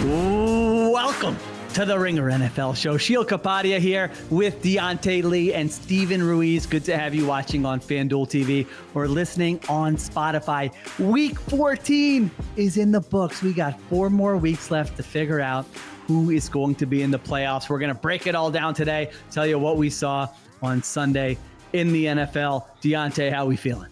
Welcome to the Ringer NFL show. Sheil Kapadia here with Diante Lee and Steven Ruiz. Good to have you watching on FanDuel TV or listening on Spotify. Week 14 is in the books. We got 4 more weeks left to figure out who is going to be in the playoffs. We're going to break it all down today, tell you what we saw on Sunday in the NFL. Diante, how we feeling?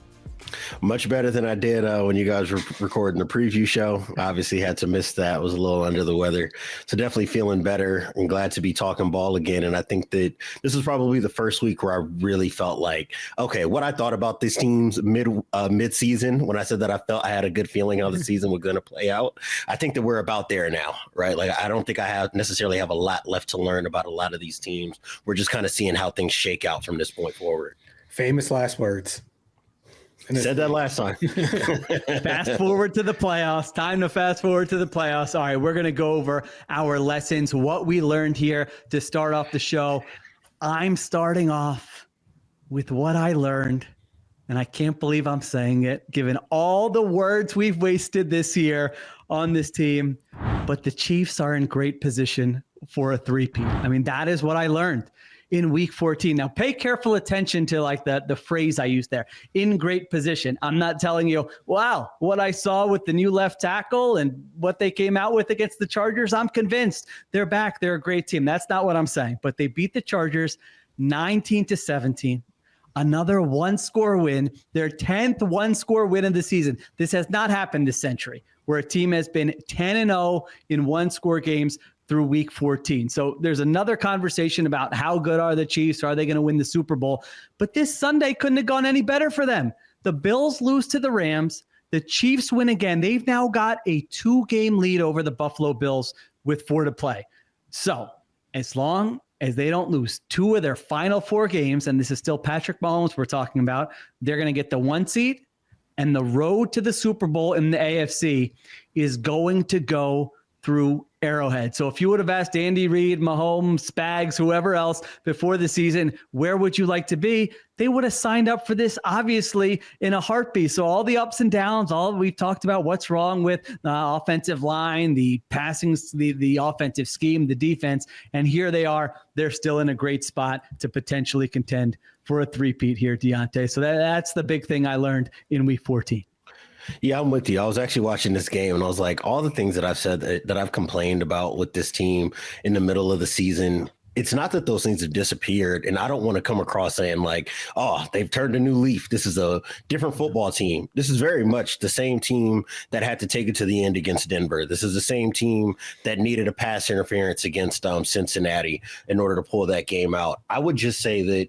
Much better than I did when you guys were recording the preview show. Obviously had to miss that. Was a little under the weather. So definitely feeling better and glad to be talking ball again. And I think that this is probably the first week where I really felt like, okay, what I thought about this team's mid-season when I said that I felt I had a good feeling how the season was going to play out. I think that we're about there now, right? Like, I don't think I necessarily have a lot left to learn about a lot of these teams. We're just kind of seeing how things shake out from this point forward. Famous last words. Said that last time. Fast forward to the playoffs. Time to fast forward to the playoffs. All right, we're going to go over our lessons, what we learned here to start off the show. I'm starting off with what I learned, and I can't believe I'm saying it, given all the words we've wasted this year on this team. But the Chiefs are in great position for a three-peat. I mean, that is what I learned in week 14. Now, pay careful attention to like the phrase I used there, in great position. I'm not telling you, wow, what I saw with the new left tackle and what they came out with against the Chargers, I'm convinced they're back. They're a great team. That's not what I'm saying. But they beat the Chargers 19-17. Another one-score win, their 10th one-score win of the season. This has not happened this century, where a team has been 10-0 in one-score games through week 14. So there's another conversation about how good are the Chiefs? Are they going to win the Super Bowl? But this Sunday couldn't have gone any better for them. The Bills lose to the Rams. The Chiefs win again. They've now got a 2-game lead over the Buffalo Bills with 4 to play. So as long as they don't lose 2 of their final 4 games, and this is still Patrick Mahomes we're talking about, they're going to get the 1 seed, and the road to the Super Bowl in the AFC is going to go through Arrowhead. So if you would have asked Andy Reid, Mahomes, Spags, whoever else before the season, where would you like to be? They would have signed up for this, obviously, in a heartbeat. So all the ups and downs, all we've talked about, what's wrong with the offensive line, the passing, the offensive scheme, the defense, and here they are. They're still in a great spot to potentially contend for a three-peat here, Diante. So that's the big thing I learned in week 14. Yeah, I'm with you. I was actually watching this game and I was like, all the things that I've said that I've complained about with this team in the middle of the season, it's not that those things have disappeared. And I don't want to come across saying like, oh, they've turned a new leaf. This is a different football team. This is very much the same team that had to take it to the end against Denver. This is the same team that needed a pass interference against Cincinnati in order to pull that game out. I would just say that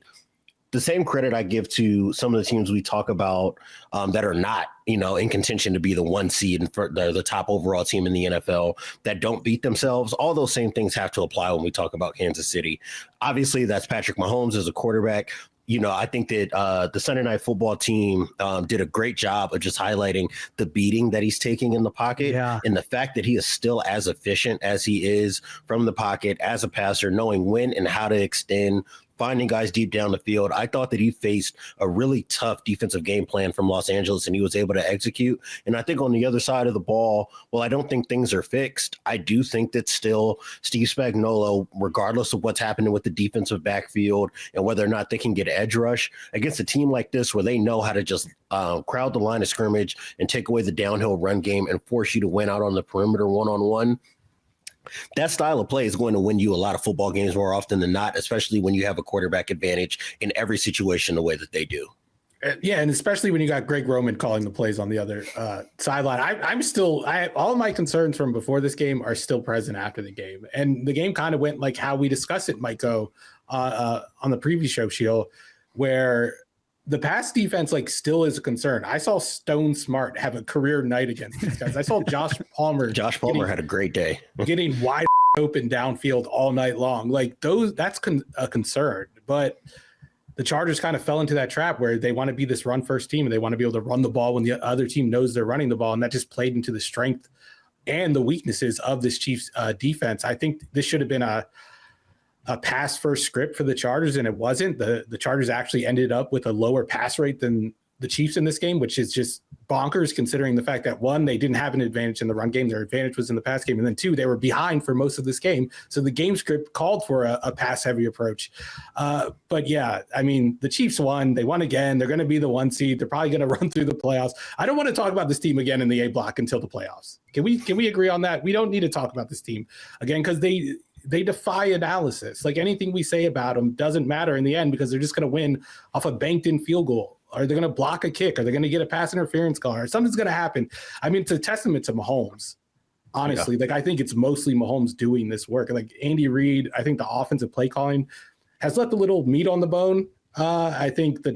the same credit I give to some of the teams we talk about that are not, in contention to be the 1 seed and for the top overall team in the NFL that don't beat themselves. All those same things have to apply when we talk about Kansas City. Obviously, that's Patrick Mahomes as a quarterback. I think that the Sunday Night Football team did a great job of just highlighting the beating that he's taking in the pocket and the fact that he is still as efficient as he is from the pocket as a passer, knowing when and how to extend, finding guys deep down the field. I thought that he faced a really tough defensive game plan from Los Angeles, and he was able to execute. And I think on the other side of the ball, well, I don't think things are fixed. I do think that still Steve Spagnuolo, regardless of what's happening with the defensive backfield and whether or not they can get edge rush against a team like this where they know how to just crowd the line of scrimmage and take away the downhill run game and force you to win out on the perimeter one-on-one. That style of play is going to win you a lot of football games more often than not, especially when you have a quarterback advantage in every situation the way that they do. Yeah, and especially when you got Greg Roman calling the plays on the other sideline. All of my concerns from before this game are still present after the game. And the game kind of went like how we discussed it might go on the previous show, Sheil, where the pass defense still is a concern. I saw Stone Smart have a career night against these guys. I saw Josh Palmer. Had a great day. Getting wide open downfield all night long. That's a concern. But the Chargers kind of fell into that trap where they want to be this run-first team and they want to be able to run the ball when the other team knows they're running the ball, and that just played into the strength and the weaknesses of this Chiefs defense. I think this should have been a pass-first script for the Chargers, and it wasn't. The Chargers actually ended up with a lower pass rate than the Chiefs in this game, which is just bonkers considering the fact that, one, they didn't have an advantage in the run game. Their advantage was in the pass game. And then, two, they were behind for most of this game. So the game script called for a pass-heavy approach. But, yeah, I mean, the Chiefs won. They won again. They're going to be the 1 seed. They're probably going to run through the playoffs. I don't want to talk about this team again in the A block until the playoffs. Can we agree on that? We don't need to talk about this team again because they defy analysis. Like, anything we say about them doesn't matter in the end because they're just going to win off a banked-in field goal. Are they going to block a kick? Are they going to get a pass interference call? Or something's going to happen. I mean, it's a testament to Mahomes, honestly. Like, I think it's mostly Mahomes doing this work. Like, Andy Reid, I think the offensive play calling has left a little meat on the bone. I think the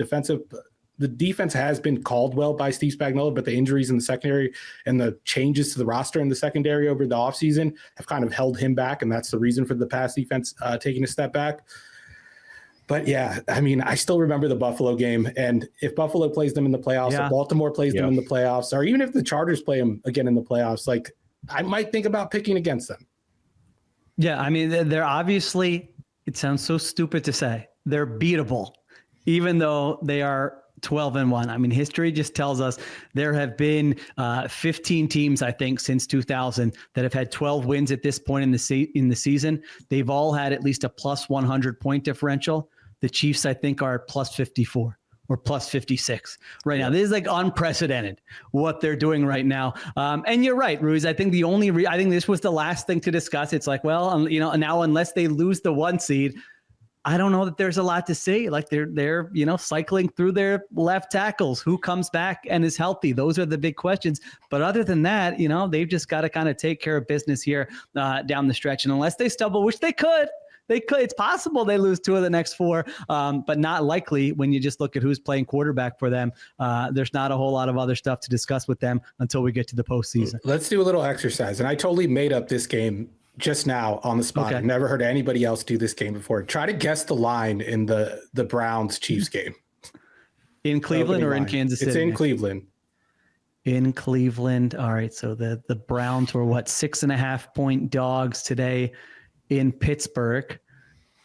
defense has been called well by Steve Spagnuolo, but the injuries in the secondary and the changes to the roster in the secondary over the offseason have kind of held him back, and that's the reason for the pass defense taking a step back. But, yeah, I mean, I still remember the Buffalo game, and if Buffalo plays them in the playoffs, if Baltimore plays them in the playoffs, or even if the Chargers play them again in the playoffs, like, I might think about picking against them. Yeah, I mean, they're obviously, it sounds so stupid to say, they're beatable, even though they are 12-1. I mean, history just tells us there have been 15 teams, I think, since 2000 that have had 12 wins at this point in the season. They've all had at least a plus 100 point differential. The Chiefs, I think, are plus 54 or plus 56 right now. This is like unprecedented what they're doing right now. And you're right, Ruiz. I think I think this was the last thing to discuss. It's like, well, now unless they lose the 1 seed, I don't know that there's a lot to say. Like they're cycling through their left tackles. Who comes back and is healthy? Those are the big questions. But other than that, they've just got to kind of take care of business here down the stretch. And unless they stumble, which they could. It's possible they lose 2 of the next 4, but not likely when you just look at who's playing quarterback for them. There's not a whole lot of other stuff to discuss with them until we get to the postseason. Let's do a little exercise. And I totally made up this game just now on the spot. Okay. I've never heard anybody else do this game before. Try to guess the line in the Browns-Chiefs game. In Cleveland or in Kansas City? It's in Cleveland. In Cleveland. All right. So the Browns were 6.5 point dogs today in Pittsburgh.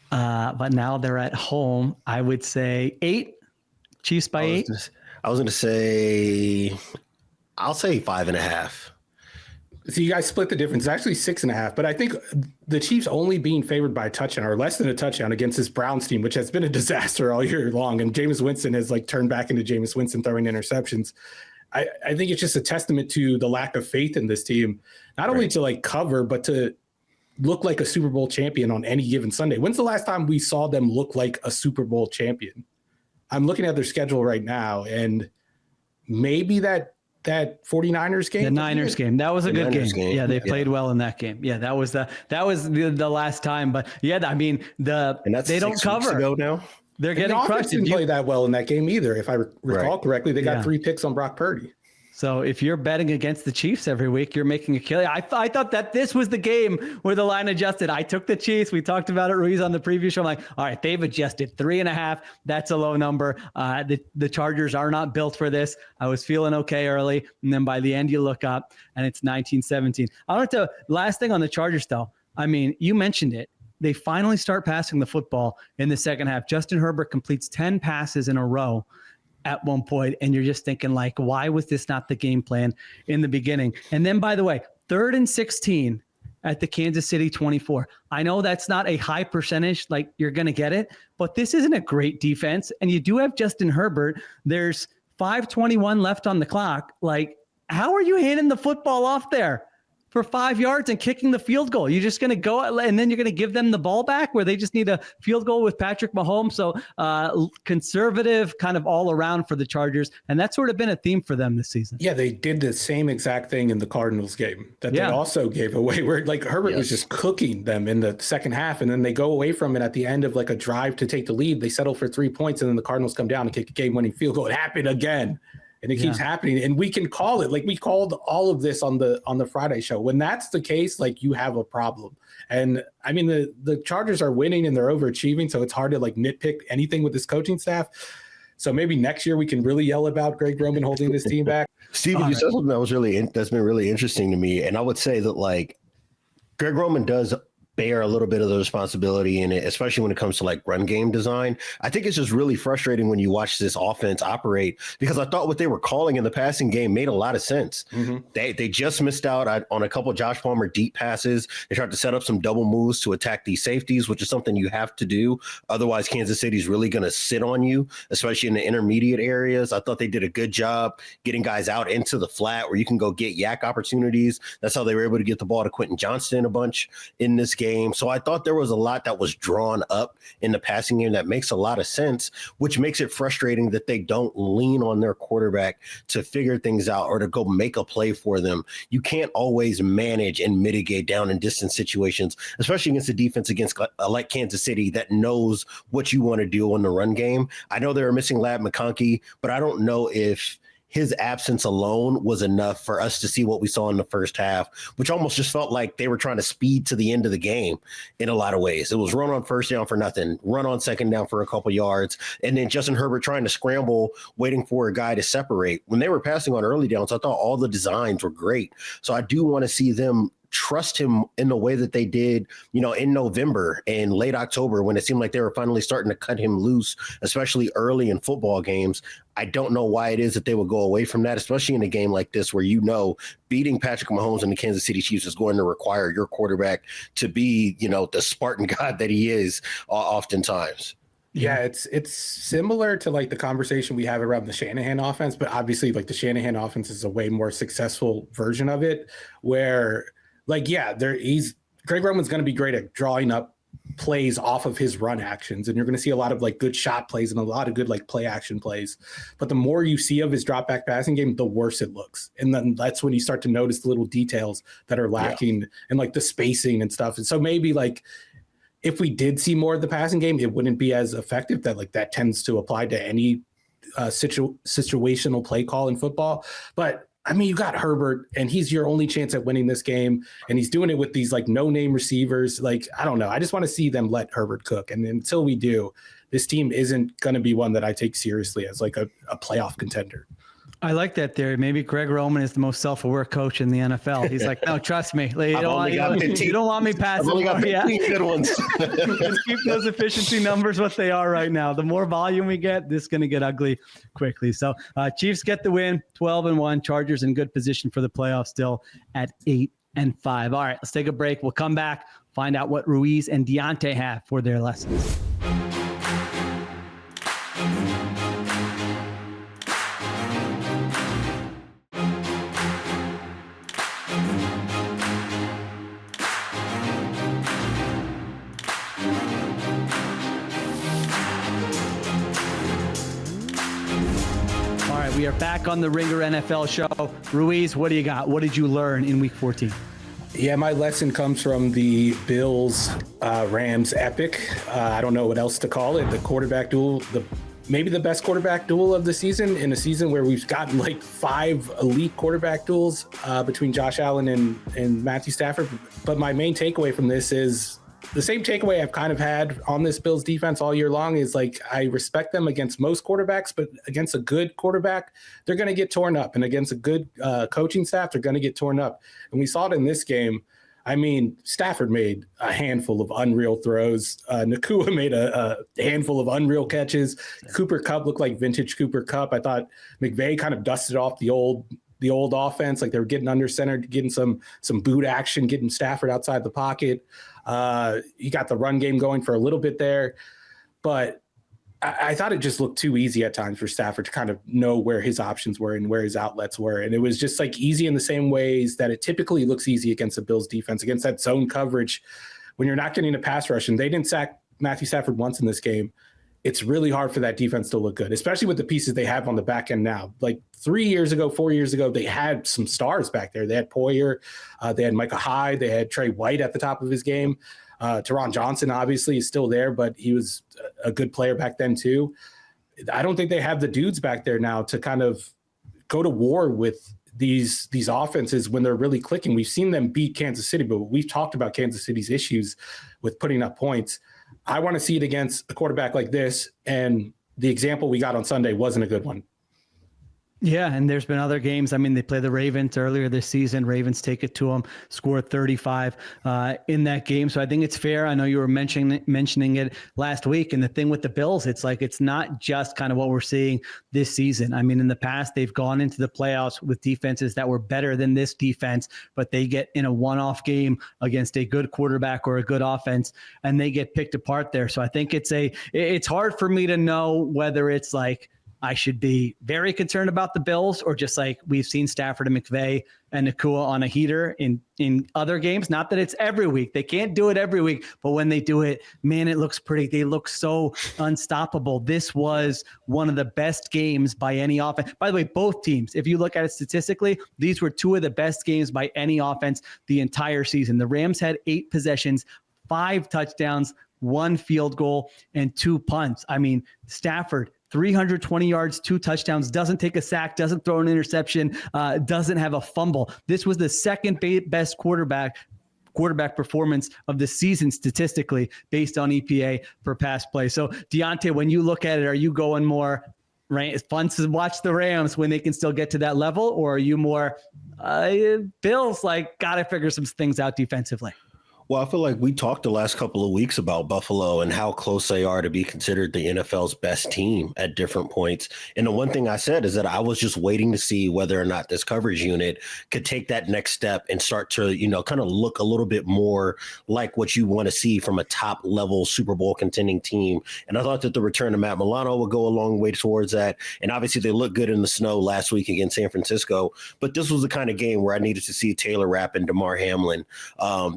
But now they're at home. I would say 8. Chiefs by 8. I was going to say, I'll say 5.5. So you guys split the difference. It's actually 6.5, but I think the Chiefs only being favored by a touchdown or less than a touchdown against this Browns team, which has been a disaster all year long. And Jameis Winston has turned back into Jameis Winston throwing interceptions. I think it's just a testament to the lack of faith in this team, not only to cover, but to look like a Super Bowl champion on any given Sunday. When's the last time we saw them look like a Super Bowl champion? I'm looking at their schedule right now, and maybe that 49ers game, the Niners game, that was a good game. Yeah, they played well in that game. Yeah, that was the last time. But yeah, I mean they don't cover. Ago now. They're getting crushed. Didn't play that well in that game either, if I recall correctly. They got 3 picks on Brock Purdy. So if you're betting against the Chiefs every week, you're making a kill. I thought that this was the game where the line adjusted. I took the Chiefs. We talked about it, Ruiz, on the preview show. I'm like, all right, they've adjusted 3.5. That's a low number. The Chargers are not built for this. I was feeling okay early. And then by the end, you look up and it's 19-17. I want to, last thing on the Chargers, though. I mean, you mentioned it. They finally start passing the football in the second half. Justin Herbert completes 10 passes in a row at one point, and you're just thinking, why was this not the game plan in the beginning? And then, by the way, 3rd and 16 at the Kansas City 24. I know that's not a high percentage, you're going to get it, but this isn't a great defense, and you do have Justin Herbert. There's 5:21 left on the clock. How are you handing the football off there for 5 yards and kicking the field goal? You're just going to go and then you're going to give them the ball back where they just need a field goal with Patrick Mahomes. So conservative kind of all around for the Chargers. And that's sort of been a theme for them this season. Yeah, they did the same exact thing in the Cardinals game that they also gave away, where Herbert was just cooking them in the second half. And then they go away from it at the end of a drive to take the lead. They settle for 3 points, and then the Cardinals come down and kick a game-winning field goal. It happened again. And it keeps happening, and we can call it. We called all of this on the Friday show. When that's the case, you have a problem. And I mean, the Chargers are winning and they're overachieving, so it's hard to nitpick anything with this coaching staff. So maybe next year we can really yell about Greg Roman holding this team back. Steven, you said something that's been really interesting to me, and I would say that Greg Roman does bear a little bit of the responsibility in it, especially when it comes to like run game design. I think it's just really frustrating when you watch this offense operate, because I thought what they were calling in the passing game made a lot of sense. They just missed out on a couple of Josh Palmer deep passes. They tried to set up some double moves to attack these safeties, which is something you have to do. Otherwise, Kansas City's really going to sit on you, especially in the intermediate areas. I thought they did a good job getting guys out into the flat where you can go get yak opportunities. That's how they were able to get the ball to Quentin Johnston a bunch in this game. So I thought there was a lot that was drawn up in the passing game that makes a lot of sense, which makes it frustrating that they don't lean on their quarterback to figure things out or to go make a play for them. You can't always manage and mitigate down and distance situations, especially against a defense like Kansas City that knows what you want to do in the run game. I know they're missing Lab McConkey, but I don't know if his absence alone was enough for us to see what we saw in the first half, which almost just felt like they were trying to speed to the end of the game in a lot of ways. It was run on first down for nothing, run on second down for a couple yards, and then Justin Herbert trying to scramble, waiting for a guy to separate. When they were passing on early downs, I thought all the designs were great. So I do want to see them trust him in the way that they did, in November and late October, when it seemed like they were finally starting to cut him loose, especially early in football games. I don't know why it is that they would go away from that, especially in a game like this where beating Patrick Mahomes and the Kansas City Chiefs is going to require your quarterback to be, the Spartan God that he is oftentimes. Yeah, it's similar to like the conversation we have around the Shanahan offense, but obviously like the Shanahan offense is a way more successful version of it where Greg Roman's going to be great at drawing up plays off of his run actions, and you're going to see a lot of like good shot plays and a lot of good like play action plays. But the more you see of his drop back passing game, the worse it looks. And then that's when you start to notice the little details that are lacking and like the spacing and stuff. And so maybe like if we did see more of the passing game, it wouldn't be as effective. That tends to apply to any situational play call in football. But I mean, you got Herbert, and he's your only chance at winning this game, and he's doing it with these like no-name receivers. Like, I don't know. I just want to see them let Herbert cook, and until we do, this team isn't going to be one that I take seriously as like a playoff contender. I like that theory. Maybe Greg Roman is the most self-aware coach in the NFL. He's like, no, trust me. Like, you don't want me passing. I've only got 15 good ones. Just keep those efficiency numbers what they are right now. The more volume we get, this is going to get ugly quickly. So Chiefs get the win, 12-1. Chargers in good position for the playoffs still at 8-5. All right, let's take a break. We'll come back, find out what Ruiz and Diante have for their lessons. We are back on the Ringer NFL show. Ruiz, what do you got? What did you learn in week 14? Yeah, my lesson comes from the Bills-Rams epic. I don't know what else to call it. The quarterback duel, maybe the best quarterback duel of the season, in a season where we've gotten like 5 elite quarterback duels between Josh Allen and Matthew Stafford. But my main takeaway from this is the same takeaway I've kind of had on this Bills defense all year long is like, I respect them against most quarterbacks, but against a good quarterback, they're going to get torn up. And against a good coaching staff, they're going to get torn up. And we saw it in this game. I mean, Stafford made a handful of unreal throws. Nakua made a handful of unreal catches. Cooper Kupp looked like vintage Cooper Kupp. I thought McVay kind of dusted off the old offense. Like they were getting under center, getting some boot action, getting Stafford outside the pocket. You got the run game going for a little bit there, but I thought it just looked too easy at times for Stafford to kind of know where his options were and where his outlets were. And it was just like easy in the same ways that it typically looks easy against the Bills defense, against that zone coverage. When you're not getting a pass rush, and they didn't sack Matthew Stafford once in this game, it's really hard for that defense to look good, especially with the pieces they have on the back end now. Like 4 years ago, they had some stars back there. They had Poyer, they had Micah Hyde, they had Trey White at the top of his game. Teron Johnson obviously is still there, but he was a good player back then too. I don't think they have the dudes back there now to kind of go to war with these offenses when they're really clicking. We've seen them beat Kansas City, but we've talked about Kansas City's issues with putting up points. I want to see it against a quarterback like this, and the example we got on Sunday wasn't a good one. Yeah, and there's been other games. I mean, they played the Ravens earlier this season. Ravens take it to them, scored 35 in that game. So I think it's fair. I know you were mentioning it last week. And the thing with the Bills, it's like it's not just kind of what we're seeing this season. I mean, in the past, they've gone into the playoffs with defenses that were better than this defense, but they get in a one-off game against a good quarterback or a good offense, and they get picked apart there. So I think it's hard for me to know whether it's like, I should be very concerned about the Bills, or just like we've seen Stafford and McVay and Nakua on a heater in other games. Not that it's every week. They can't do it every week, but when they do it, man, it looks pretty. They look so unstoppable. This was one of the best games by any offense. By the way, both teams, if you look at it statistically, these were two of the best games by any offense the entire season. The Rams had 8 possessions, 5 touchdowns, 1 field goal, and 2 punts. I mean, Stafford, 320 yards, 2 touchdowns, doesn't take a sack, doesn't throw an interception, doesn't have a fumble. This was the second best quarterback performance of the season statistically based on EPA per pass play. So Diante, when you look at it, are you going more, right? It's fun to watch the Rams when they can still get to that level, or are you more Bills, like, got to figure some things out defensively? Well, I feel like we talked the last couple of weeks about Buffalo and how close they are to be considered the NFL's best team at different points. And the one thing I said is that I was just waiting to see whether or not this coverage unit could take that next step and start to, kind of look a little bit more like what you want to see from a top level Super Bowl contending team. And I thought that the return of Matt Milano would go a long way towards that. And obviously they looked good in the snow last week against San Francisco. But this was the kind of game where I needed to see Taylor Rapp and Damar Hamlin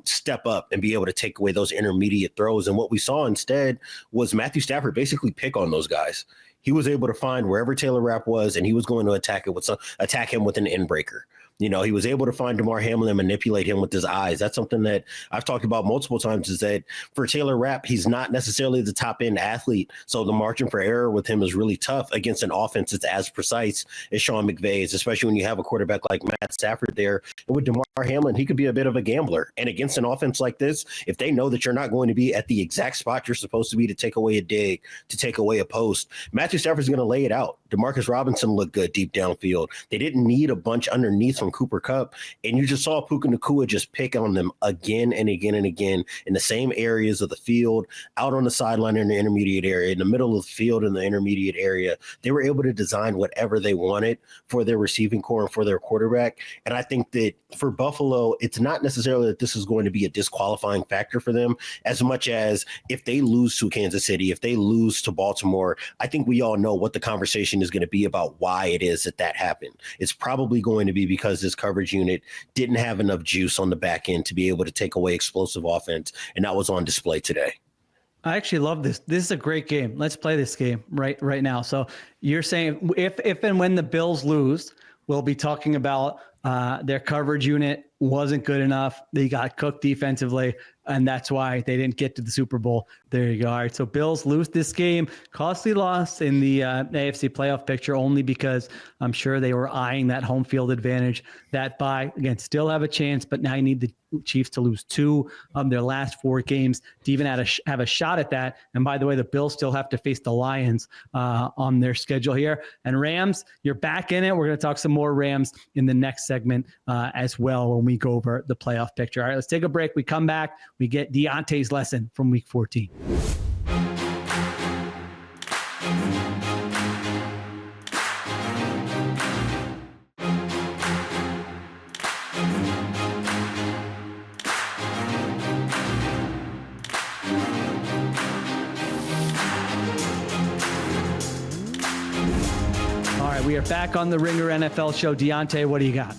step up and be able to take away those intermediate throws. And what we saw instead was Matthew Stafford basically pick on those guys. He was able to find wherever Taylor Rapp was, and he was going to attack him with an end breaker. He was able to find Damar Hamlin and manipulate him with his eyes. That's something that I've talked about multiple times, is that for Taylor Rapp, he's not necessarily the top end athlete. So the margin for error with him is really tough against an offense that's as precise as Sean McVay's, especially when you have a quarterback like Matt Stafford there. And with Damar Hamlin, he could be a bit of a gambler. And against an offense like this, if they know that you're not going to be at the exact spot you're supposed to be to take away a dig, to take away a post, Matthew Stafford's going to lay it out. Demarcus Robinson looked good deep downfield. They didn't need a bunch underneath from Cooper Kupp, and you just saw Puka Nacua just pick on them again and again and again in the same areas of the field, out on the sideline in the intermediate area, in the middle of the field in the intermediate area. They were able to design whatever they wanted for their receiving core and for their quarterback. And I think that for Buffalo, it's not necessarily that this is going to be a disqualifying factor for them, as much as if they lose to Kansas City, if they lose to Baltimore, I think we all know what the conversation is going to be about why it is that happened. It's probably going to be because this coverage unit didn't have enough juice on the back end to be able to take away explosive offense, and that was on display today. I actually love this. This is a great game. Let's play this game right now. So you're saying if and when the Bills lose, we'll be talking about their coverage unit wasn't good enough. They got cooked defensively, and that's why they didn't get to the Super Bowl. There you go. All right, so Bills lose this game. Costly loss in the AFC playoff picture, only because I'm sure they were eyeing that home field advantage. That bye, again, still have a chance, but now you need the Chiefs to lose 2 of their last 4 games to even have a shot at that. And by the way, the Bills still have to face the Lions on their schedule here. And Rams, you're back in it. We're going to talk some more Rams in the next segment as well when we go over the playoff picture. All right, let's take a break. We come back. We get Deontay's lesson from week 14. We are back on the Ringer NFL show. Deontay, what do you got?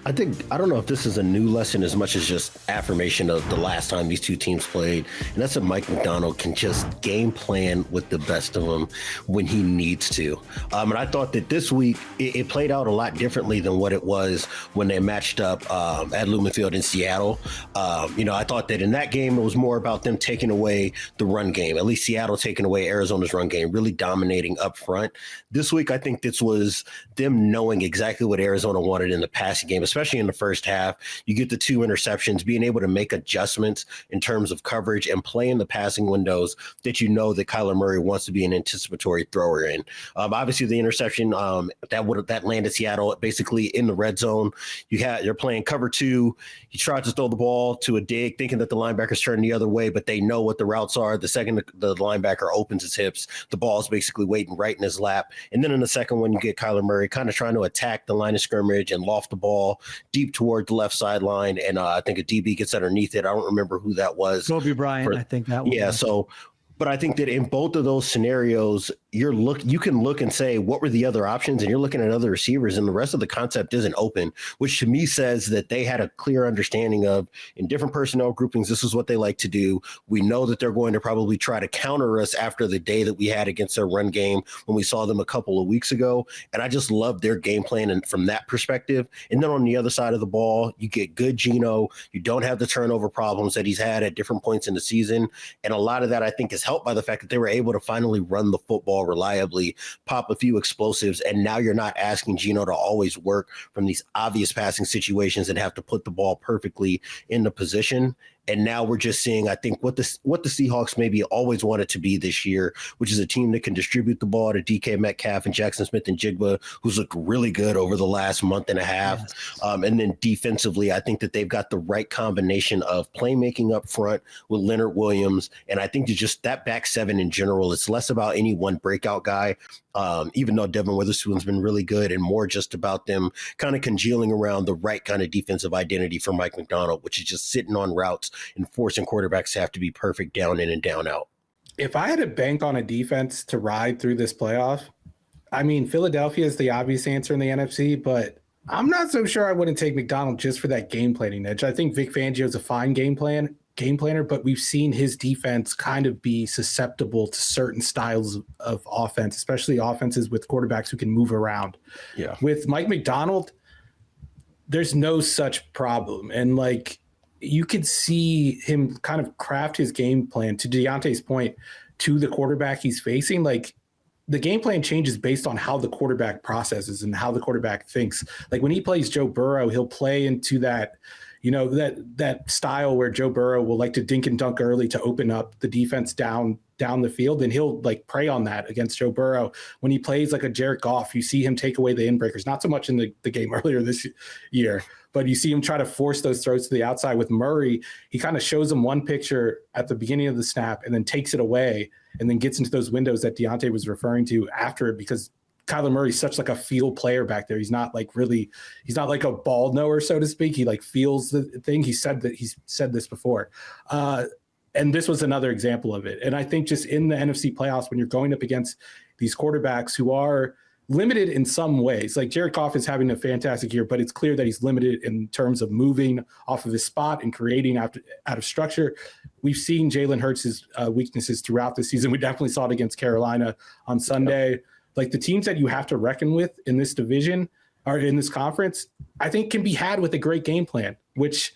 I don't know if this is a new lesson as much as just affirmation of the last time these two teams played. And that's that Mike Macdonald can just game plan with the best of them when he needs to. And I thought that this week it played out a lot differently than what it was when they matched up at Lumen Field in Seattle. I thought that in that game, it was more about them taking away the run game, at least Seattle taking away Arizona's run game, really dominating up front. This week, I think this was them knowing exactly what Arizona wanted in the passing game, especially especially in the first half. You get the 2 interceptions, being able to make adjustments in terms of coverage and play in the passing windows that you know that Kyler Murray wants to be an anticipatory thrower in. Obviously, the interception that landed Seattle basically in the red zone. You're playing cover 2. He tried to throw the ball to a dig, thinking that the linebackers turn the other way, but they know what the routes are. The second the linebacker opens his hips, the ball is basically waiting right in his lap. And then in the second one, you get Kyler Murray kind of trying to attack the line of scrimmage and loft the ball deep toward the left sideline. And I think a DB gets underneath it. I don't remember who that was. Kobe Bryant, I think that was. Yeah, so but I think that in both of those scenarios, you can look and say, what were the other options? And you're looking at other receivers, and the rest of the concept isn't open, which to me says that they had a clear understanding of, in different personnel groupings, this is what they like to do. We know that they're going to probably try to counter us after the day that we had against their run game when we saw them a couple of weeks ago. And I just love their game plan and from that perspective. And then on the other side of the ball, you get good Geno. You don't have the turnover problems that he's had at different points in the season. And a lot of that, I think, is helped by the fact that they were able to finally run the football reliably, pop a few explosives, and now you're not asking Geno to always work from these obvious passing situations and have to put the ball perfectly in the position. And now we're just seeing, I think, what the Seahawks maybe always wanted to be this year, which is a team that can distribute the ball to DK Metcalf and Jackson Smith-Njigba, who's looked really good over the last month and a half. Yes. And then defensively, I think that they've got the right combination of playmaking up front with Leonard Williams. And I think just that back seven in general, it's less about any one breakout guy, even though Devin Witherspoon's been really good, and more just about them kind of congealing around the right kind of defensive identity for Mike Macdonald, which is just sitting on routes and forcing quarterbacks to have to be perfect down in and down out. If I had to bank on a defense to ride through this playoff, I mean, Philadelphia is the obvious answer in the NFC, but I'm not so sure I wouldn't take Macdonald just for that game planning edge. I think Vic Fangio is a fine game planner, but we've seen his defense kind of be susceptible to certain styles of offense, especially offenses with quarterbacks who can move around. Yeah. With Mike Macdonald, there's no such problem. And like, you could see him kind of craft his game plan, to Deontay's point, to the quarterback he's facing. Like, the game plan changes based on how the quarterback processes and how the quarterback thinks. Like, when he plays Joe Burrow, he'll play into that, you know, that style where Joe Burrow will like to dink and dunk early to open up the defense down the field, and he'll like prey on that against Joe Burrow. When he plays like a Jared Goff, you see him take away the inbreakers, not so much in the game earlier this year, but you see him try to force those throws to the outside. With Murray, he kind of shows him one picture at the beginning of the snap and then takes it away and then gets into those windows that Diante was referring to after it, because Kyler Murray's such like a field player back there. He's not like a ball knower, so to speak. He like feels the thing. He's said this before. And this was another example of it. And I think just in the NFC playoffs, when you're going up against these quarterbacks who are limited in some ways, like Jared Goff is having a fantastic year, but it's clear that he's limited in terms of moving off of his spot and creating out of structure. We've seen Jalen Hurts' weaknesses throughout the season. We definitely saw it against Carolina on Sunday. Yep. Like, the teams that you have to reckon with in this division or in this conference, I think can be had with a great game plan, which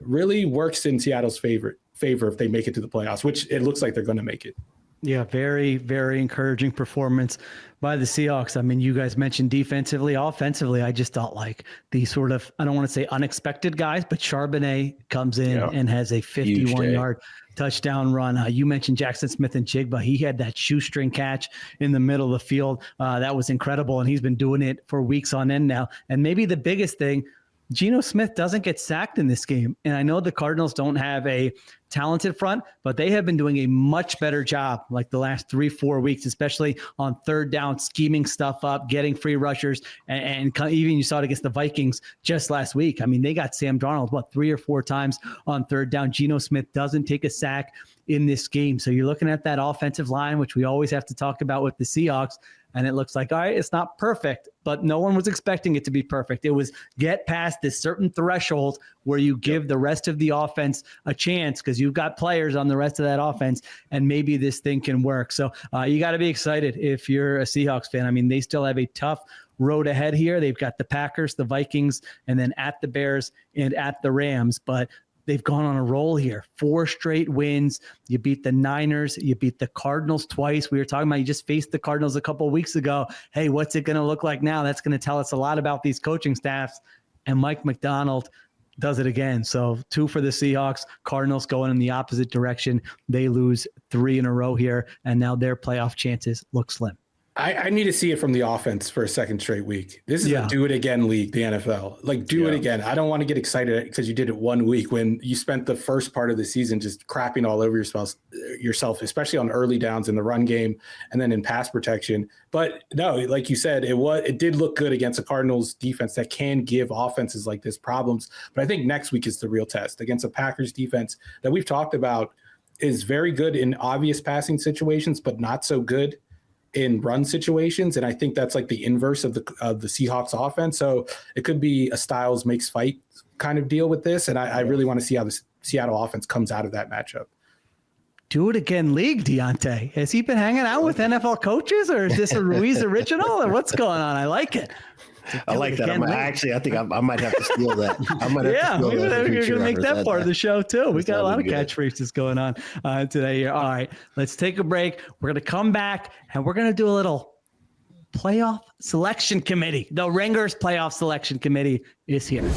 really works in Seattle's favor if they make it to the playoffs, which it looks like they're going to make it. Yeah, very, very encouraging performance by the Seahawks. I mean, you guys mentioned defensively, offensively, I just thought like these sort of, I don't want to say unexpected guys, but Charbonnet comes in and has a 51-yard touchdown run. You mentioned Jackson Smith-Njigba. He had that shoestring catch in the middle of the field. That was incredible, and he's been doing it for weeks on end now. And maybe the biggest thing, Geno Smith doesn't get sacked in this game. And I know the Cardinals don't have a talented front, but they have been doing a much better job like the last 3-4 weeks, especially on third down, scheming stuff up, getting free rushers. And even you saw it against the Vikings just last week. I mean, they got Sam Darnold, 3 or 4 times on third down. Geno Smith doesn't take a sack in this game. So you're looking at that offensive line, which we always have to talk about with the Seahawks. And it looks like, all right, it's not perfect, but no one was expecting it to be perfect. It was get past this certain threshold where you give the rest of the offense a chance because you've got players on the rest of that offense, and maybe this thing can work. So you got to be excited if you're a Seahawks fan. I mean, they still have a tough road ahead here. They've got the Packers, the Vikings, and then at the Bears and at the Rams. But they've gone on a roll here. 4 straight wins. You beat the Niners. You beat the Cardinals twice. We were talking about you just faced the Cardinals a couple of weeks ago. Hey, what's it going to look like now? That's going to tell us a lot about these coaching staffs. and Mike McDonald does it again. So 2 for the Seahawks. Cardinals going in the opposite direction. They lose 3 in a row here, and now their playoff chances look slim. I need to see it from the offense for a second straight week. This is a do it again league, the NFL. Like, do it again. I don't want to get excited because you did it one week when you spent the first part of the season just crapping all over yourself, especially on early downs in the run game and then in pass protection. But no, like you said, it did look good against a Cardinals defense that can give offenses like this problems. But I think next week is the real test against a Packers defense that we've talked about is very good in obvious passing situations, but not so good in run situations. And I think that's like the inverse of the Seahawks offense. So it could be a Styles makes fight kind of deal with this. And I really want to see how the Seattle offense comes out of that matchup. Do it again league, Diante. Has he been hanging out with NFL coaches, or is this a Ruiz original, or what's going on? I like it. I like that. I think I might have to steal that. I might have to steal that. You're going to make that part of the show too. We got a lot of catchphrases going on today here. All right, let's take a break. We're going to come back and we're going to do a little playoff selection committee. The Ringers playoff selection committee is here.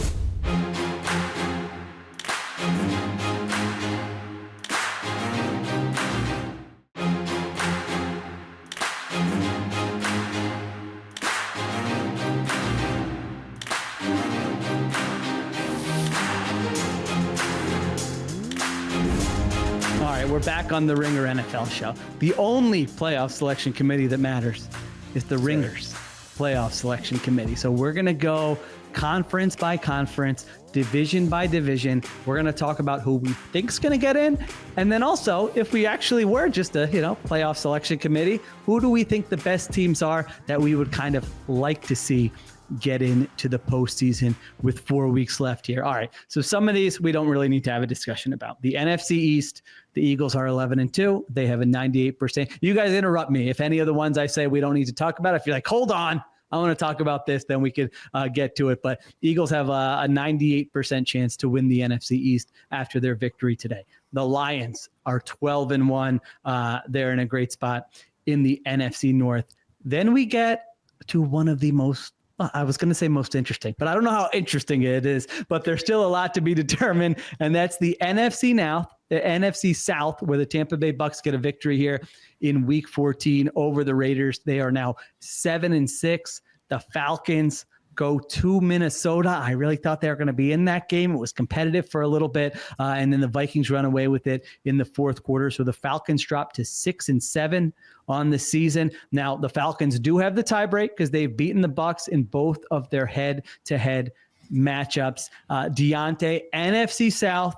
We're back on the Ringer NFL show. The only playoff selection committee that matters is the Ringers playoff selection committee. So we're going to go conference by conference, division by division. We're going to talk about who we think's going to get in. And then also, if we actually were just a, playoff selection committee, who do we think the best teams are that we would kind of like to see get into the postseason with 4 weeks left here? All right. So some of these we don't really need to have a discussion about. The NFC East, the Eagles are 11-2. They have a 98%. You guys interrupt me. If any of the ones I say we don't need to talk about, if you're like, hold on, I want to talk about this, then we could get to it. But Eagles have a 98% chance to win the NFC East after their victory today. The Lions are 12-1. They're in a great spot in the NFC North. Then we get to one of the most, I was going to say most interesting, but I don't know how interesting it is, but there's still a lot to be determined. And that's the NFC South, where the Tampa Bay Bucks get a victory here in week 14 over the Raiders. They are now 7-6. The Falcons go to Minnesota. I really thought they were going to be in that game. It was competitive for a little bit. And then the Vikings run away with it in the fourth quarter. So the Falcons drop to 6-7 on the season. Now the Falcons do have the tiebreak because they've beaten the Bucks in both of their head-to-head matchups. Diante, NFC South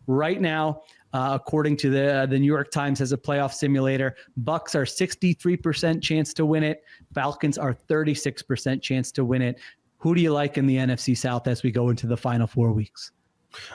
right now, according to the New York Times has a playoff simulator. Bucks are 63% chance to win it. Falcons are 36% chance to win it. Who do you like in the NFC South as we go into the final 4 weeks?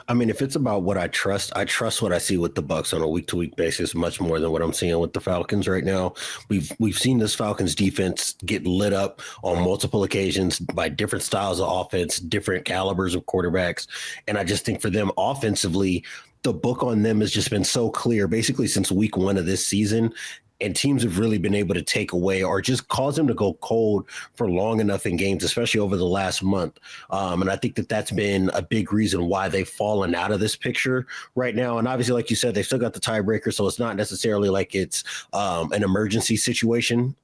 I mean, if it's about what I trust what I see with the Bucks on a week-to-week basis much more than what I'm seeing with the Falcons right now. We've seen this Falcons defense get lit up on multiple occasions by different styles of offense, different calibers of quarterbacks. And I just think for them offensively, the book on them has just been so clear basically since week 1 of this season. And teams have really been able to take away or just cause them to go cold for long enough in games, especially over the last month. And I think that that's been a big reason why they've fallen out of this picture right now. And obviously, like you said, they've still got the tiebreaker, so it's not necessarily like it's an emergency situation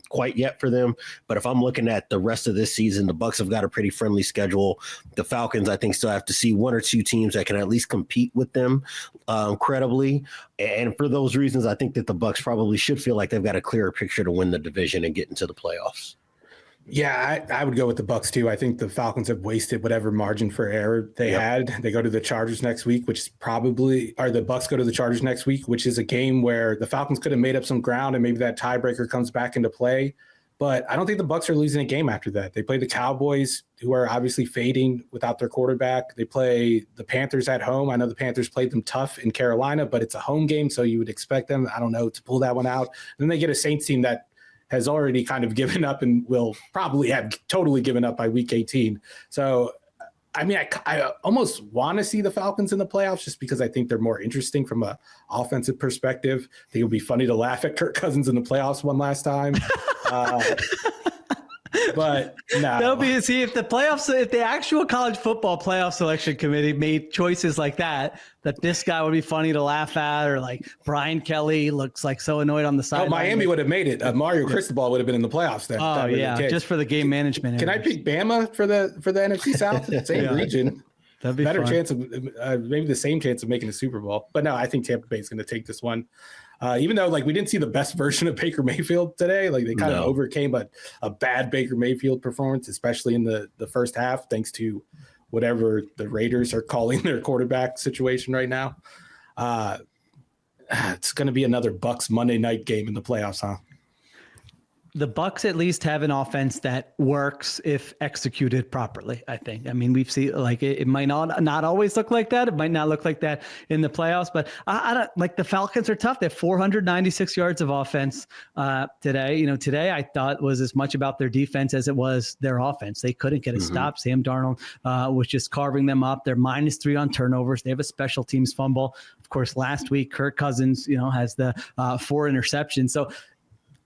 quite yet for them. But if I'm looking at the rest of this season, the Bucks have got a pretty friendly schedule. The Falcons, I think, still have to see 1 or 2 teams that can at least compete with them credibly. And for those reasons, I think that the Bucks probably should feel like they've got a clearer picture to win the division and get into the playoffs. Yeah, I would go with the Bucks too. I think the Falcons have wasted whatever margin for error they had. They go to the Chargers next week, which is the Bucks go to the Chargers next week, which is a game where the Falcons could have made up some ground and maybe that tiebreaker comes back into play. But I don't think the Bucks are losing a game after that. They play the Cowboys, who are obviously fading without their quarterback. They play the Panthers at home. I know the Panthers played them tough in Carolina, but it's a home game, so you would expect them, to pull that one out. And then they get a Saints team that has already kind of given up and will probably have totally given up by week 18. So, I mean, I almost want to see the Falcons in the playoffs just because I think they're more interesting from an offensive perspective. I think it would be funny to laugh at Kirk Cousins in the playoffs one last time. But no. That'll be, see, if the actual college football playoff selection committee made choices like that this guy would be funny to laugh at, or like Brian Kelly looks like so annoyed on the side. Miami would have made it. Mario Cristobal would have been in the playoffs then. Oh yeah, just for the game management. Can I pick Bama for the NFC South? Same region. That'd be better fun. chance of maybe the same chance of making a Super Bowl. But no, I think Tampa Bay is going to take this one. Even though like we didn't see the best version of Baker Mayfield today, like they kind of overcame a bad Baker Mayfield performance, especially in the first half, thanks to whatever the Raiders are calling their quarterback situation right now. It's going to be another Bucs Monday night game in the playoffs, huh? The Bucs at least have an offense that works if executed properly, I think. I mean, we've seen like it might not always look like that. It might not look like that in the playoffs, but I don't like the Falcons are tough. They have 496 yards of offense today. Today I thought was as much about their defense as it was their offense. They couldn't get a stop. Sam Darnold was just carving them up. They're -3 on turnovers. They have a special teams fumble. Of course, last week, Kirk Cousins, has the 4 interceptions. So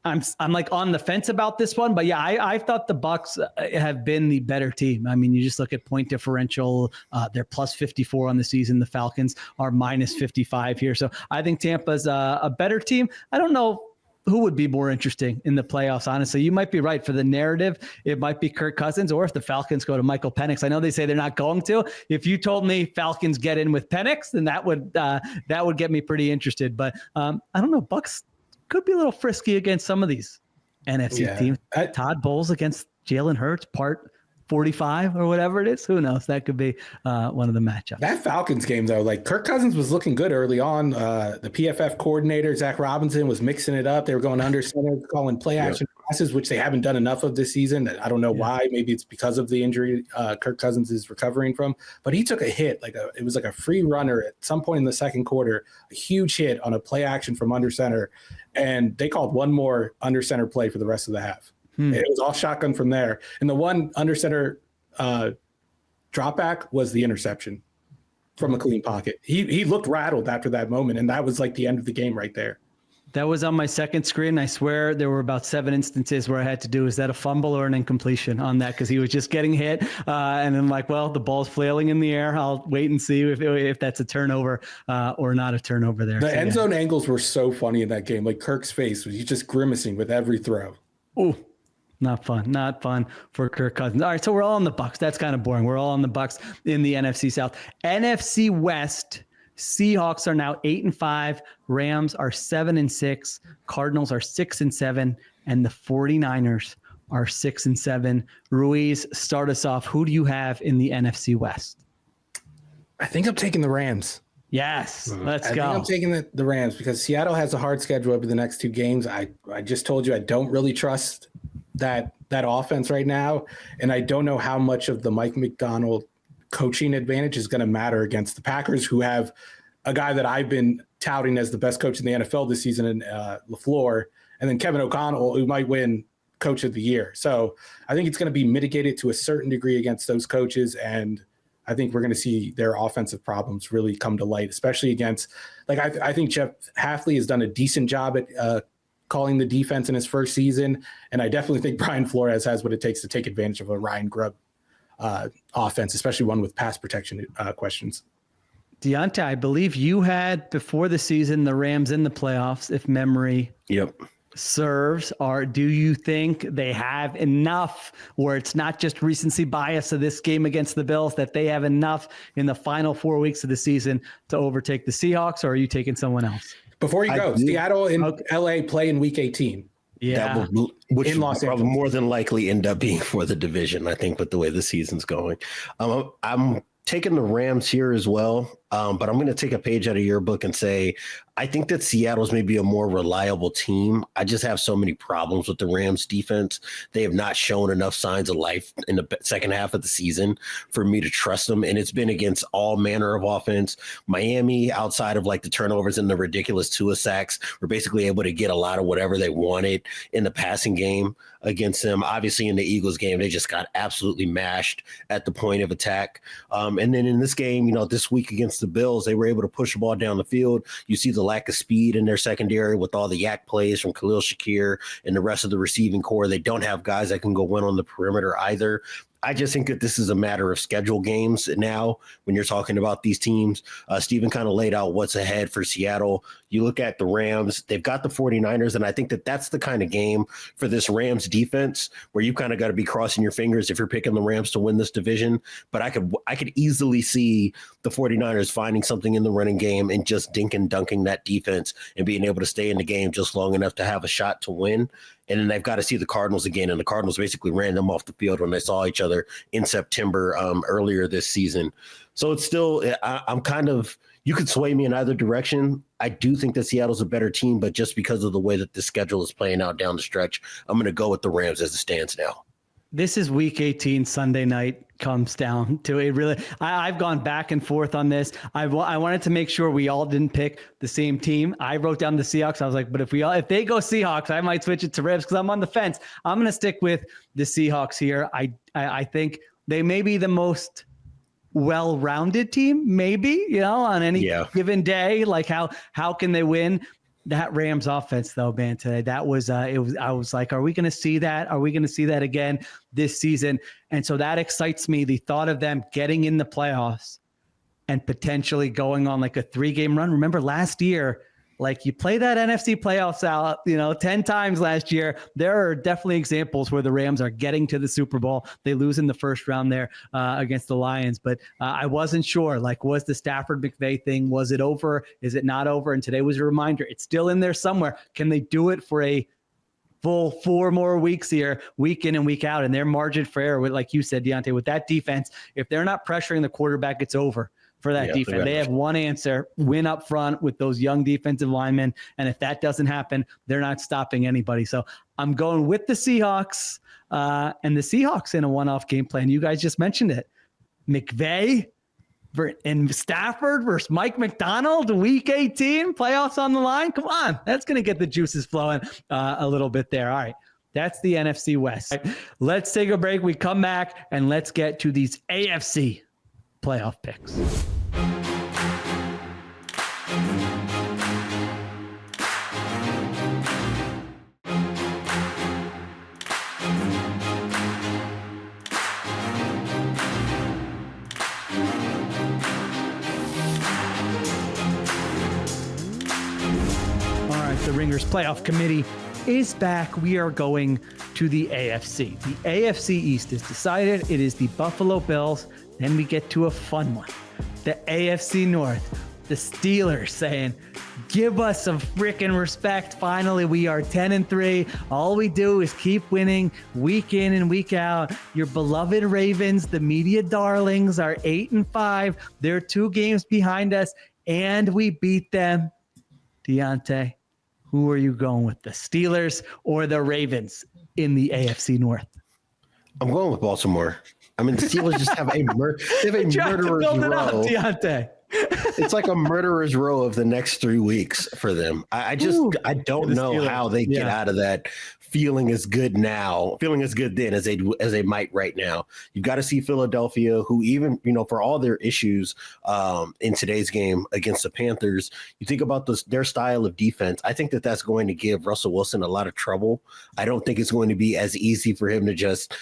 I'm like on the fence about this one, but yeah, I thought the Bucs have been the better team. I mean, you just look at point differential; they're +54 on the season. The Falcons are -55 here, so I think Tampa's a better team. I don't know who would be more interesting in the playoffs. Honestly, you might be right for the narrative. It might be Kirk Cousins, or if the Falcons go to Michael Penix. I know they say they're not going to. If you told me Falcons get in with Penix, then that would get me pretty interested. But I don't know, Bucs could be a little frisky against some of these NFC teams. Todd Bowles against Jalen Hurts, part 45 or whatever it is. Who knows? That could be one of the matchups. That Falcons game, though, like Kirk Cousins was looking good early on. The PFF coordinator, Zach Robinson, was mixing it up. They were going under center, calling play action passes, which they haven't done enough of this season. I don't know why. Maybe it's because of the injury Kirk Cousins is recovering from. But he took a hit. It was like a free runner at some point in the second quarter, a huge hit on a play action from under center. And they called one more under center play for the rest of the half. It was all shotgun from there. And the one under center drop back was the interception from a clean pocket. He looked rattled after that moment. And that was like the end of the game right there. That was on my second screen. I swear there were about 7 instances where I had to do, is that a fumble or an incompletion on that? Because he was just getting hit. And then like, well, the ball's flailing in the air. I'll wait and see if that's a turnover or not a turnover there. The end zone angles were so funny in that game. Like Kirk's face was just grimacing with every throw. Oh, not fun for Kirk Cousins. All right, so we're all on the Bucs. That's kind of boring. We're all on the Bucs in the NFC South. NFC West, Seahawks are now 8-5. Rams are 7-6. Cardinals are 6-7, and the 49ers are 6-7. Ruiz, start us off. Who do you have in the NFC West? I think I'm taking the Rams. Yes, let's go. I think I'm taking the Rams because Seattle has a hard schedule over the next 2 games. I just told you I don't really trust that offense right now, and I don't know how much of the Mike McDonald coaching advantage is going to matter against the Packers, who have a guy that I've been touting as the best coach in the NFL this season in LaFleur, and then Kevin O'Connell, who might win Coach of the Year. So I think it's going to be mitigated to a certain degree against those coaches, and I think we're going to see their offensive problems really come to light, especially against, like, I think Jeff Hafley has done a decent job at calling the defense in his first season. And I definitely think Brian Flores has what it takes to take advantage of a Ryan Grubb offense, especially one with pass protection questions. Diante, I believe you had before the season the Rams in the playoffs, if memory serves. Do you think they have enough where it's not just recency bias of this game against the Bills, that they have enough in the final 4 weeks of the season to overtake the Seahawks, or are you taking someone else? Before you go, Seattle and LA play in week 18. Yeah. Which in Los will Angeles. more than likely end up being for the division, I think, with the way the season's going. I'm taking the Rams here as well, but I'm going to take a page out of your book and say I think that Seattle's maybe a more reliable team. I just have so many problems with the Rams defense. They have not shown enough signs of life in the second half of the season for me to trust them, and it's been against all manner of offense. Miami, outside of like the turnovers and the ridiculous Tua sacks, were basically able to get a lot of whatever they wanted in the passing game against them. Obviously, in the Eagles game, they just got absolutely mashed at the point of attack. And then in this game, this week against the Bills, they were able to push the ball down the field. You see the lack of speed in their secondary with all the yak plays from Khalil Shakir and the rest of the receiving core. They don't have guys that can go win on the perimeter either. I just think that this is a matter of schedule games now when you're talking about these teams. Steven kind of laid out what's ahead for Seattle. You look at the Rams, they've got the 49ers, and I think that that's the kind of game for this Rams defense where you kind of got to be crossing your fingers if you're picking the Rams to win this division. But I could easily see the 49ers finding something in the running game and just dunking that defense and being able to stay in the game just long enough to have a shot to win. And then they've got to see the Cardinals again. And the Cardinals basically ran them off the field when they saw each other in September earlier this season. So it's still, I'm kind of, you could sway me in either direction. I do think that Seattle's a better team, but just because of the way that the schedule is playing out down the stretch, I'm going to go with the Rams as it stands now. This is week 18, Sunday night comes down to it. Really, I've gone back and forth on this. I wanted to make sure we all didn't pick the same team. I wrote down the Seahawks. I was like, but if they go Seahawks, I might switch it to Ribs because I'm on the fence. I'm going to stick with the Seahawks here. I think they may be the most well-rounded team, maybe, on any given day. Like how can they win? That Rams offense, though, man, today, that was, I was like, are we going to see that? Are we going to see that again this season? And so that excites me. The thought of them getting in the playoffs and potentially going on like a 3-game run. Remember last year, like you play that NFC playoffs out, 10 times last year. There are definitely examples where the Rams are getting to the Super Bowl. They lose in the first round there against the Lions. But I wasn't sure, like, was the Stafford McVay thing, was it over? Is it not over? And today was a reminder. It's still in there somewhere. Can they do it for a full 4 more weeks here, week in and week out? And their margin for error, like you said, Diante, with that defense, if they're not pressuring the quarterback, it's over for that defense. They have one answer: win up front with those young defensive linemen. And if that doesn't happen, they're not stopping anybody. So I'm going with the Seahawks, and the Seahawks in a one-off game plan. You guys just mentioned it. McVay and Stafford versus Mike McDonald, week 18, playoffs on the line. Come on. That's going to get the juices flowing a little bit there. All right. That's the NFC West. Right, let's take a break. We come back and let's get to these AFC playoff picks. The Ringers Playoff Committee is back. We are going to the AFC. The AFC East is decided. It is the Buffalo Bills. Then we get to a fun one. The AFC North. The Steelers saying, give us some freaking respect. Finally, we are 10-3. All we do is keep winning week in and week out. Your beloved Ravens, the media darlings, are 8-5. They're 2 games behind us, and we beat them. Diante, who are you going with, the Steelers or the Ravens in the AFC North? I'm going with Baltimore. I mean, the Steelers just have a murderer's row. Diante. It's like a murderer's row of the next 3 weeks for them. I don't know how they get out of that feeling as good then as they might right now. You've got to see Philadelphia, who even, for all their issues in today's game against the Panthers, you think about their style of defense. I think that that's going to give Russell Wilson a lot of trouble. I don't think it's going to be as easy for him to just,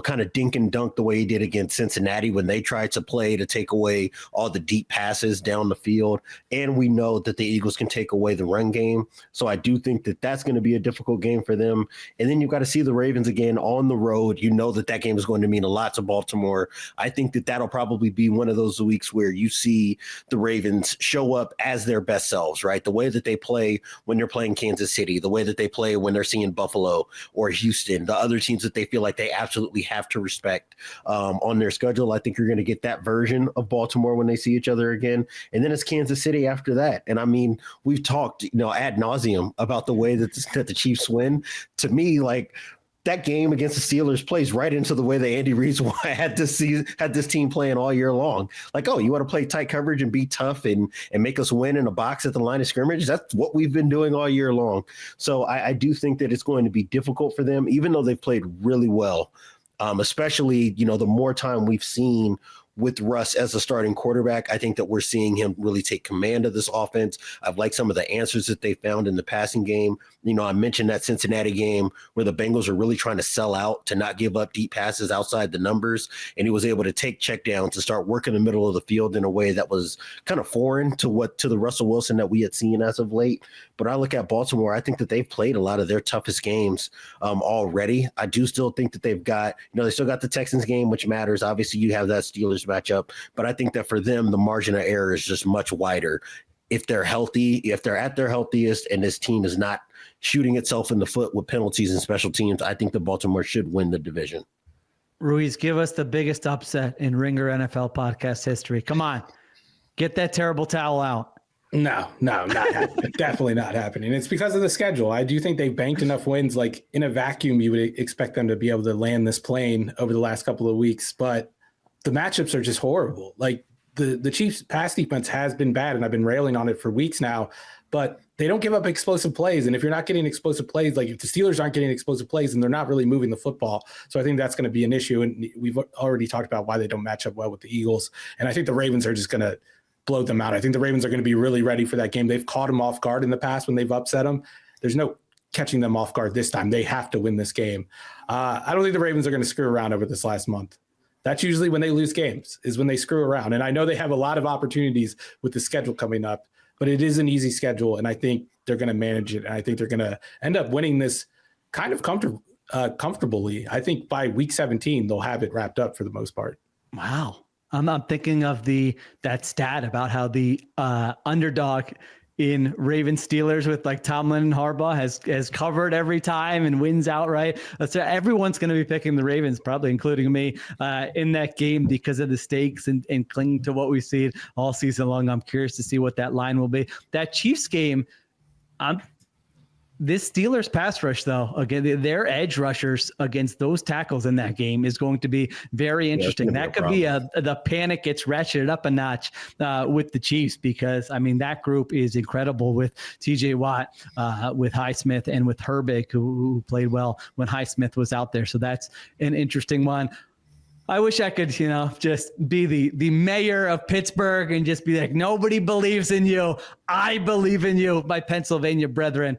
kind of dink and dunk the way he did against Cincinnati when they tried to play to take away all the deep passes down the field. And we know that the Eagles can take away the run game. So I do think that that's going to be a difficult game for them. And then you've got to see the Ravens again on the road. You know that game is going to mean a lot to Baltimore. I think that that'll probably be one of those weeks where you see the Ravens show up as their best selves, right? The way that they play when they're playing Kansas City, the way that they play when they're seeing Buffalo or Houston, the other teams that they feel like they absolutely have to respect on their schedule. I think you're going to get that version of Baltimore when they see each other again. And then it's Kansas City after that. And I mean, we've talked, ad nauseum about the way that the Chiefs win. To me, like, that game against the Steelers plays right into the way that Andy Reid's had this team playing all year long. Like, oh, you want to play tight coverage and be tough and make us win in a box at the line of scrimmage? That's what we've been doing all year long. So I do think that it's going to be difficult for them, even though they've played really well, especially, the more time we've seen with Russ as a starting quarterback. I think that we're seeing him really take command of this offense. I've liked some of the answers that they found in the passing game. I mentioned that Cincinnati game where the Bengals are really trying to sell out to not give up deep passes outside the numbers. And he was able to take checkdowns to start working the middle of the field in a way that was kind of foreign to the Russell Wilson that we had seen as of late. But I look at Baltimore, I think that they've played a lot of their toughest games already. I do still think that they've got, they still got the Texans game, which matters. Obviously, you have that Steelers matchup, but I think that for them, the margin of error is just much wider. If they're healthy, if they're at their healthiest, and this team is not shooting itself in the foot with penalties and special teams, I think that Baltimore should win the division. Ruiz, give us the biggest upset in Ringer NFL podcast history. Come on, get that terrible towel out. No, not happening. Definitely not happening. It's because of the schedule. I do think they've banked enough wins. Like in a vacuum, you would expect them to be able to land this plane over the last couple of weeks, but the matchups are just horrible. Like the Chiefs' pass defense has been bad, and I've been railing on it for weeks now, but they don't give up explosive plays. And if you're not getting explosive plays, like if the Steelers aren't getting explosive plays, then they're not really moving the football. So I think that's going to be an issue. And we've already talked about why they don't match up well with the Eagles. And I think the Ravens are just going to blow them out. I think the Ravens are going to be really ready for that game. They've caught them off guard in the past when they've upset them. There's no catching them off guard this time. They have to win this game. I don't think the Ravens are going to screw around over this last month. That's usually when they lose games, is when they screw around. And I know they have a lot of opportunities with the schedule coming up, but it is an easy schedule, and I think they're going to manage it. And I think they're going to end up winning this kind of comfortably. I think by week 17, they'll have it wrapped up for the most part. Wow. I'm thinking of that stat about how the underdog in Ravens Steelers with like Tomlin and Harbaugh has covered every time and wins outright. So everyone's going to be picking the Ravens, probably including me, in that game because of the stakes and clinging to what we've seen all season long. I'm curious to see what that line will be. That Chiefs game, this Steelers pass rush, though, again, their edge rushers against those tackles in that game is going to be very interesting. That could be the panic gets ratcheted up a notch with the Chiefs because, I mean, that group is incredible with TJ Watt, with Highsmith, and with Herbig, who played well when Highsmith was out there. So that's an interesting one. I wish I could, just be the mayor of Pittsburgh and just be like, nobody believes in you. I believe in you, my Pennsylvania brethren.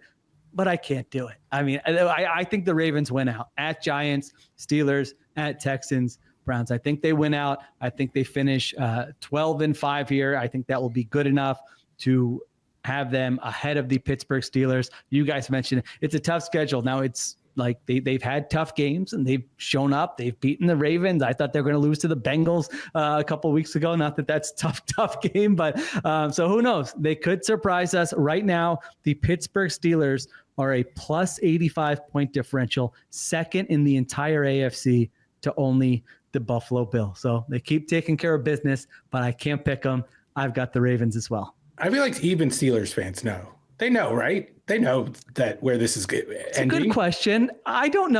But I can't do it. I mean, I think the Ravens win out at Giants, Steelers, at Texans, Browns. I think they win out. I think they finish 12-5 here. I think that will be good enough to have them ahead of the Pittsburgh Steelers. You guys mentioned it's a tough schedule. Now it's like they've had tough games and they've shown up. They've beaten the Ravens. I thought they were going to lose to the Bengals a couple of weeks ago. Not that that's tough game, but so who knows? They could surprise us. Right now, the Pittsburgh Steelers are a plus 85 point differential, second in the entire AFC to only the Buffalo Bills. So they keep taking care of business, but I can't pick them. I've got the Ravens as well. I feel like even Steelers fans know. They know, right? They know that where this is ending. It's a good question. I don't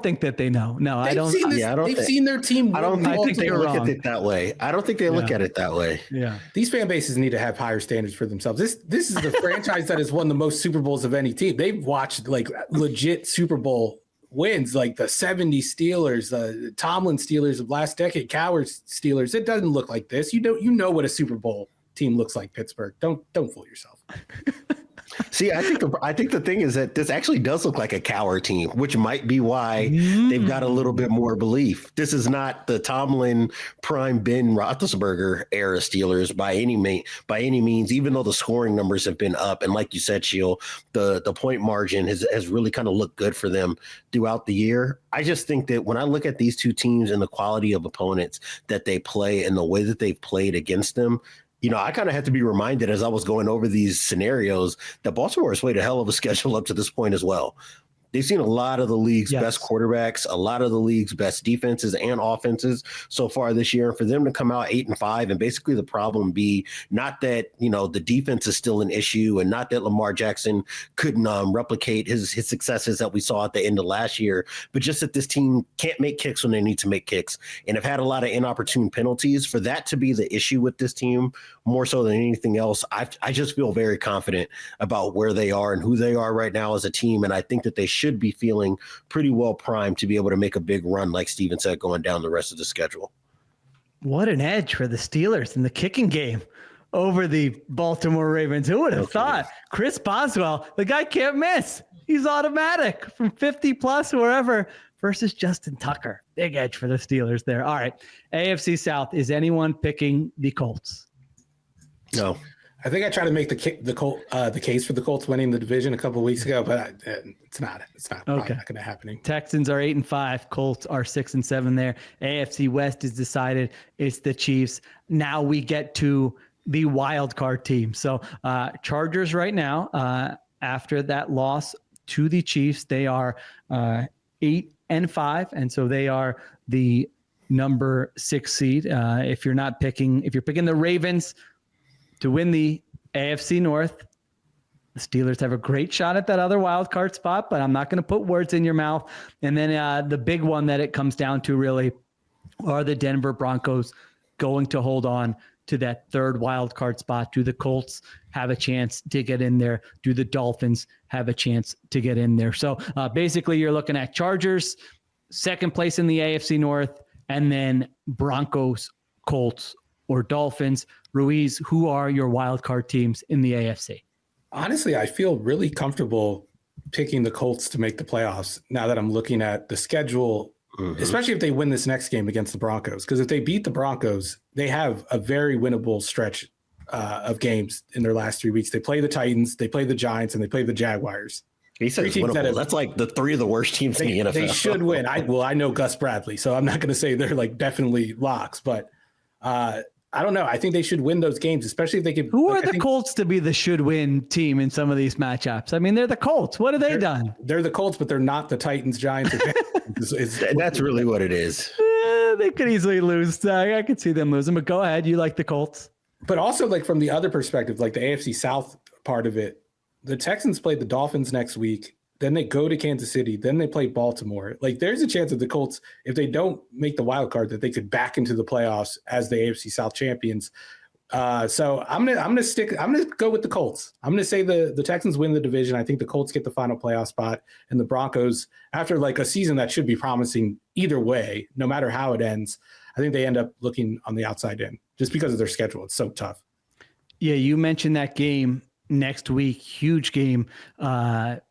think that they know. No, I don't. They've seen their team. I don't think they look at it that way. I don't think they look at it that way. Yeah. These fan bases need to have higher standards for themselves. This is the franchise that has won the most Super Bowls of any team. They've watched like legit Super Bowl wins, like the 70 Steelers, the Tomlin Steelers of last decade, Cowers Steelers. It doesn't look like this. You know what a Super Bowl team looks like, Pittsburgh. Don't fool yourself. See, I think the thing is that this actually does look like a cower team, which might be why they've got a little bit more belief. This is not the Tomlin prime Ben Roethlisberger era Steelers by any means, even though the scoring numbers have been up. And like you said, Sheil, the point margin has really kind of looked good for them throughout the year. I just think that when I look at these two teams and the quality of opponents that they play and the way that they've played against them, I kind of had to be reminded as I was going over these scenarios that Baltimore has played a hell of a schedule up to this point as well. They've seen a lot of the league's best quarterbacks, a lot of the league's best defenses and offenses so far this year. And for them to come out 8-5 and basically the problem be not that, the defense is still an issue and not that Lamar Jackson couldn't replicate his successes that we saw at the end of last year, but just that this team can't make kicks when they need to make kicks and have had a lot of inopportune penalties. For that to be the issue with this team more so than anything else, I just feel very confident about where they are and who they are right now as a team. And I think that they should be feeling pretty well primed to be able to make a big run, like Steven said, going down the rest of the schedule. What an edge for the Steelers in the kicking game over the Baltimore Ravens. Who would have thought? Chris Boswell, the guy can't miss. He's automatic from 50 plus wherever versus Justin Tucker. Big edge for the Steelers there. All right. AFC South. Is anyone picking the Colts? No. I think I tried to make the case for the Colts winning the division a couple of weeks ago, but it's not going to happen. Texans are 8-5. Colts are 6-7 there. AFC West is decided. It's the Chiefs. Now we get to the wild card team. So Chargers right now, after that loss to the Chiefs, they are 8-5, and so they are the number 6 seed. If you're picking the Ravens to win the AFC North, the Steelers have a great shot at that other wild card spot, but I'm not going to put words in your mouth. And then the big one that it comes down to really are the Denver Broncos going to hold on to that third wild card spot. Do the Colts have a chance to get in there? Do the Dolphins have a chance to get in there? So basically you're looking at Chargers, second place in the AFC North, and then Broncos, Colts, or Dolphins. Ruiz, who are your wild card teams in the AFC? Honestly, I feel really comfortable picking the Colts to make the playoffs now that I'm looking at the schedule, especially if they win this next game against the Broncos. Because if they beat the Broncos, they have a very winnable stretch of games in their last 3 weeks. They play the Titans, they play the Giants, and they play the Jaguars. He says winnable. That's like the 3 of the worst teams in the NFL. They should win. I know Gus Bradley, so I'm not going to say they're like definitely locks, but I don't know. I think they should win those games, especially if they can. Who are the Colts to be the should-win team in some of these matchups? I mean, they're the Colts. What have they done? They're the Colts, but they're not the Titans, Giants. That's really what it is. They could easily lose. I could see them losing, but go ahead. You like the Colts. But also, like from the other perspective, like the AFC South part of it, the Texans play the Dolphins next week. Then they go to Kansas City. Then they play Baltimore. Like there's a chance that the Colts, if they don't make the wild card, that they could back into the playoffs as the AFC South champions. So I'm gonna go with the Colts. I'm gonna say the Texans win the division. I think the Colts get the final playoff spot, and the Broncos, after like a season that should be promising either way, no matter how it ends, I think they end up looking on the outside in just because of their schedule. It's so tough. Yeah, you mentioned that game next week, huge game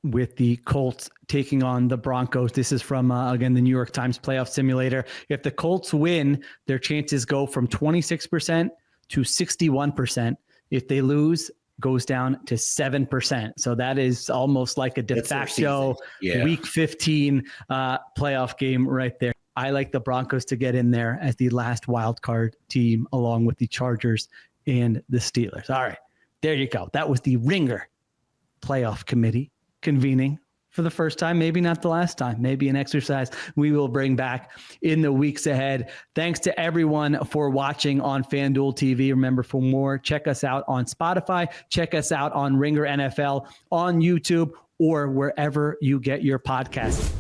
with the Colts taking on the Broncos. This is from, again, the New York Times Playoff Simulator. If the Colts win, their chances go from 26% to 61%. If they lose, goes down to 7%. So that is almost like a de facto Week 15 playoff game right there. I like the Broncos to get in there as the last wild card team, along with the Chargers and the Steelers. All right. There you go. That was the Ringer Playoff Committee convening for the first time, maybe not the last time, maybe an exercise we will bring back in the weeks ahead. Thanks to everyone for watching on FanDuel TV. Remember, for more, check us out on Spotify, check us out on Ringer NFL, on YouTube, or wherever you get your podcasts.